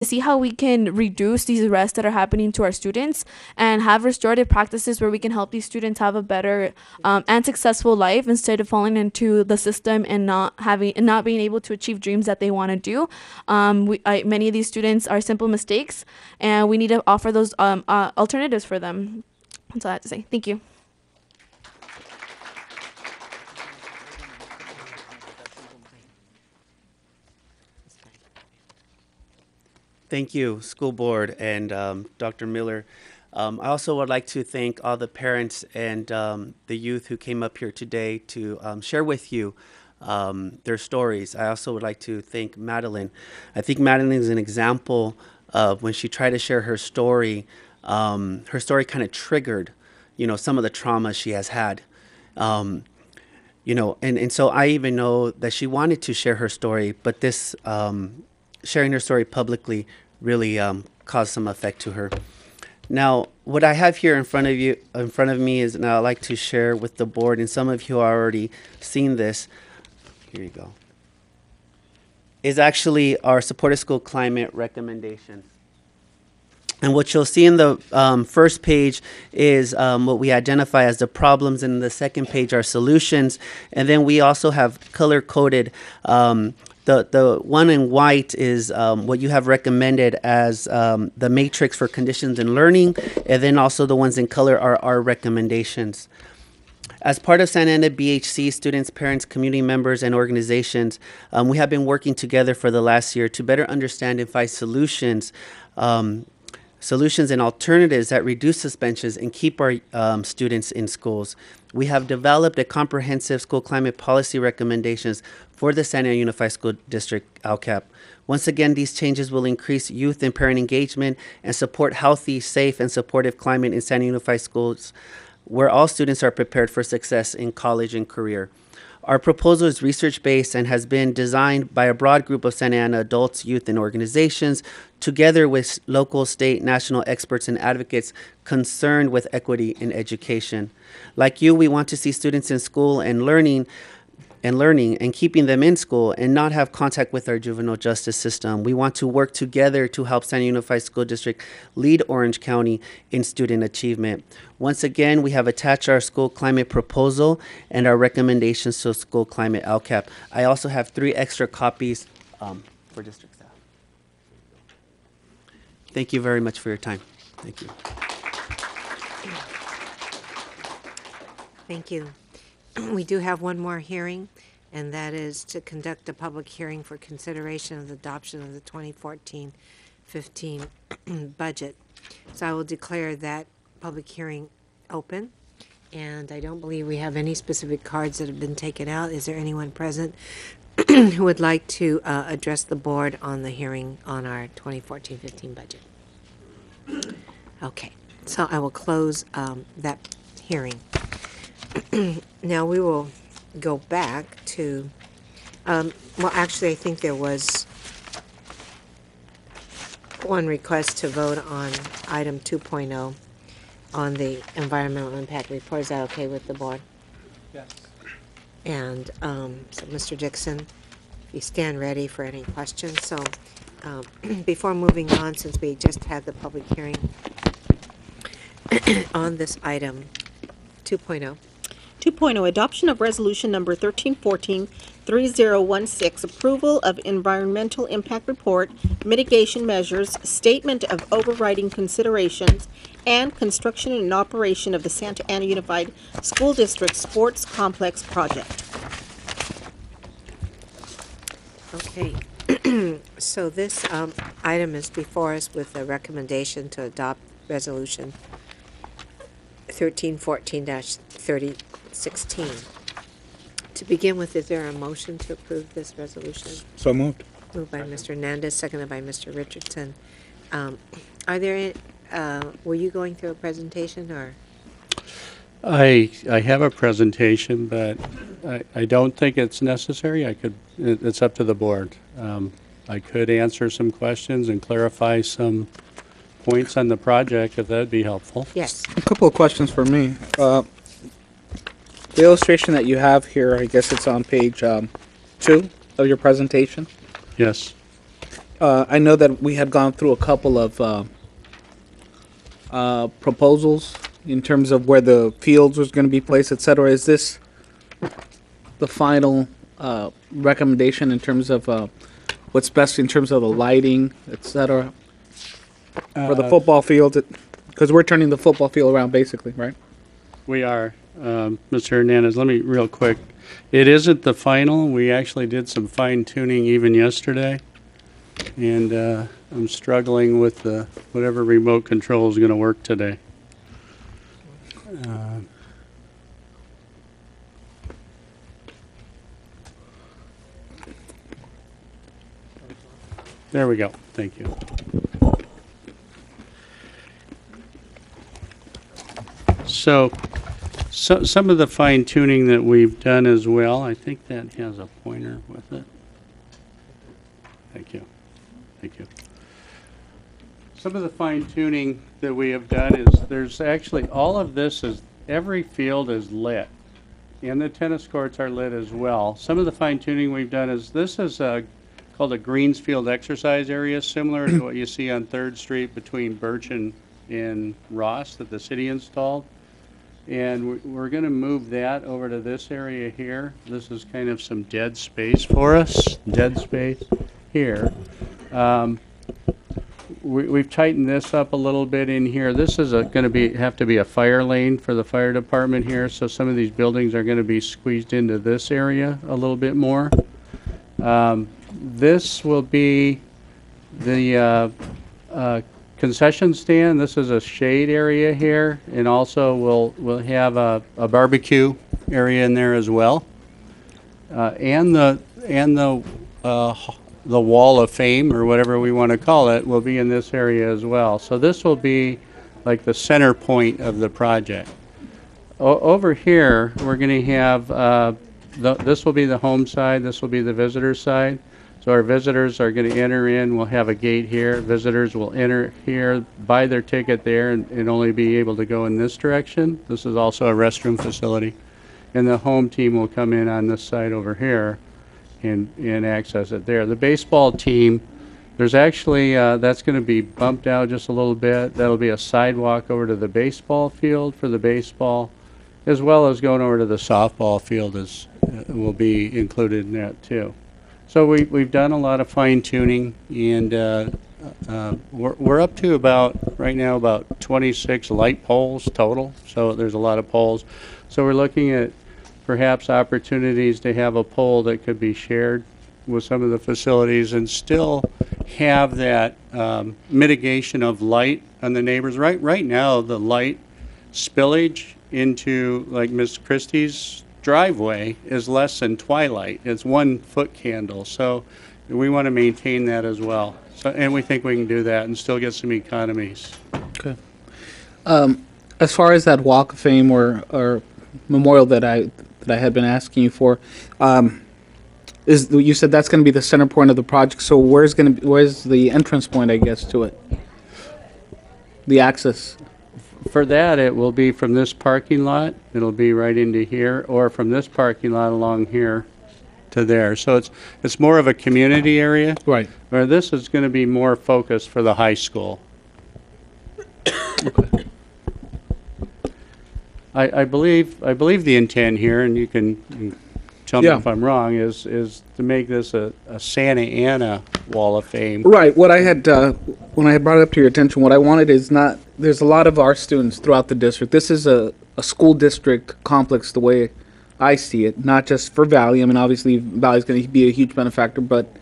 see how we can reduce these arrests that are happening to our students and have restorative practices where we can help these students have a better and successful life instead of falling into the system and not being able to achieve dreams that they want to do. Many of these students are simple mistakes, and we need to offer those alternatives for them. That's all I have to say. Thank you. Thank you, school board and Dr. Miller. I also would like to thank all the parents and the youth who came up here today to share with you their stories. I also would like to thank Madeline. I think Madeline is an example of when she tried to share her story kind of triggered, some of the trauma she has had. And so I even know that she wanted to share her story, but this sharing her story publicly really caused some effect to her. Now, what I have here in front of me is, and I'd like to share with the board, and some of you are already seen this. Here you go. Is actually our supportive school climate recommendations. And what you'll see in the first page is what we identify as the problems, and the second page are solutions. And then we also have color-coded. The one in white is what you have recommended as the matrix for conditions in learning, and then also the ones in color are our recommendations. As part of Santa Ana BHC, students, parents, community members, and organizations, we have been working together for the last year to better understand and find solutions and alternatives that reduce suspensions and keep our students in schools. We have developed a comprehensive school climate policy recommendations for the Santa Ana Unified School District LCAP. Once again, these changes will increase youth and parent engagement and support healthy, safe, and supportive climate in Santa Ana Unified Schools, where all students are prepared for success in college and career. Our proposal is research-based and has been designed by a broad group of Santa Ana adults, youth, and organizations, together with local, state, national experts and advocates concerned with equity in education. Like you, we want to see students in school and learning and keeping them in school and not have contact with our juvenile justice system. We want to work together to help Santa Ana Unified School District lead Orange County in student achievement. Once again, we have attached our school climate proposal and our recommendations to school climate LCAP. I also have 3 extra copies for district staff. Thank you very much for your time. Thank you. Thank you. We do have one more hearing, and that is to conduct a public hearing for consideration of the adoption of the 2014-15 budget. So I will declare that public hearing open, and I don't believe we have any specific cards that have been taken out. Is there anyone present who would like to address the board on the hearing on our 2014-15 budget? Okay, so I will close that hearing. Now we will go back to, well, actually, I think there was one request to vote on item 2.0 on the environmental impact report. Is that okay with the board? Yes. And so, Mr. Dixon, if you stand ready for any questions. So, before moving on, since we just had the public hearing on this item 2.0. 2.0, adoption of resolution number 1314-3016, approval of environmental impact report, mitigation measures, statement of overriding considerations, and construction and operation of the Santa Ana Unified School District Sports Complex project. Okay. So this item is before us with a recommendation to adopt resolution 1314-3016. To begin with, is there a motion to approve this resolution? So moved. Moved by Mr. Hernandez, seconded by Mr. Richardson. Are there, were you going through a presentation, or? I have a presentation, but I don't think it's necessary. It's up to the board. I could answer some questions and clarify some points on the project, if that'd be helpful. Yes. A couple of questions for me. The illustration that you have here, I guess it's on page 2 of your presentation. Yes. I know that we had gone through a couple of proposals in terms of where the fields was going to be placed, et cetera. Is this the final recommendation in terms of what's best in terms of the lighting, et cetera, for the football field? Because we're turning the football field around, basically, right? We are, Mr. Hernandez, let me real quick. It isn't the final. We actually did some fine tuning even yesterday. And I'm struggling with whatever remote control is going to work today. There we go. Thank you. So some of the fine tuning that we've done as well, I think that has a pointer with it. Thank you. Thank you. Some of the fine tuning that we have done is there's actually all of this is every field is lit and the tennis courts are lit as well. Some of the fine tuning we've done is this is called a greens field exercise area, similar to what you see on 3rd Street between Birch and Ross that the city installed. And we're going to move that over to this area here. This is kind of some dead space for us, dead space here. We've tightened this up a little bit in here. This is going to have to be a fire lane for the fire department here, so some of these buildings are going to be squeezed into this area a little bit more. This will be the concession stand. This is a shade area here, and also we'll have a barbecue area in there as well, and the wall of fame, or whatever we want to call it, will be in this area as well. So this will be like the center point of the project. Over here, we're going to have this will be the home side. This will be the visitor side. So our visitors are going to enter in. We'll have a gate here. Visitors will enter here, buy their ticket there, and only be able to go in this direction. This is also a restroom facility. And the home team will come in on this side over here and access it there. The baseball team, there's actually, that's going to be bumped out just a little bit. That'll be a sidewalk over to the baseball field for the baseball, as well as going over to the softball field will be included in that too. So we've done a lot of fine tuning, and we're up to right now about 26 light poles total. So there's a lot of poles. So we're looking at perhaps opportunities to have a pole that could be shared with some of the facilities and still have that mitigation of light on the neighbors. Right now, the light spillage into like Miss Christie's driveway is less than twilight. It's 1 foot candle. So we want to maintain that as well. So, and we think we can do that and still get some economies. Okay. As far as that Walk of Fame or memorial that I had been asking you for, you said that's going to be the center point of the project. So where's the entrance point, I guess, to it? The access. For that, it will be from this parking lot. It'll be right into here, or from this parking lot along here to there. So it's more of a community area. Right. Where this is going to be more focused for the high school. Okay. I believe the intent here, and you can tell me if I'm wrong, is to make this a Santa Ana Wall of Fame. Right. What I had when I had brought it up to your attention, what I wanted is not. There's a lot of our students throughout the district. This is a school district complex, the way I see it, not just for Valley. I mean, obviously Valley's going to be a huge benefactor, but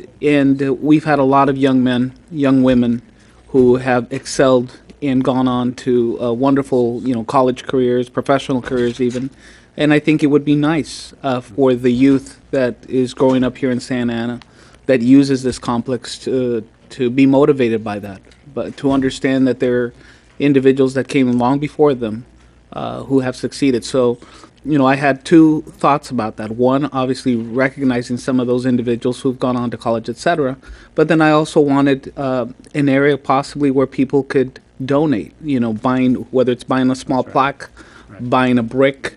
we've had a lot of young men, young women who have excelled and gone on to wonderful, college careers, professional careers even. And I think it would be nice for the youth that is growing up here in Santa Ana that uses this complex to be motivated by that, but to understand that there are individuals that came long before them who have succeeded. So, I had 2 thoughts about that. One, obviously recognizing some of those individuals who've gone on to college, etc. But then I also wanted an area possibly where people could donate, whether it's buying a small plaque, buying a brick,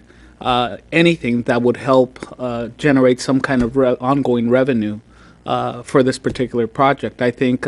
anything that would help generate some kind of ongoing revenue for this particular project. I think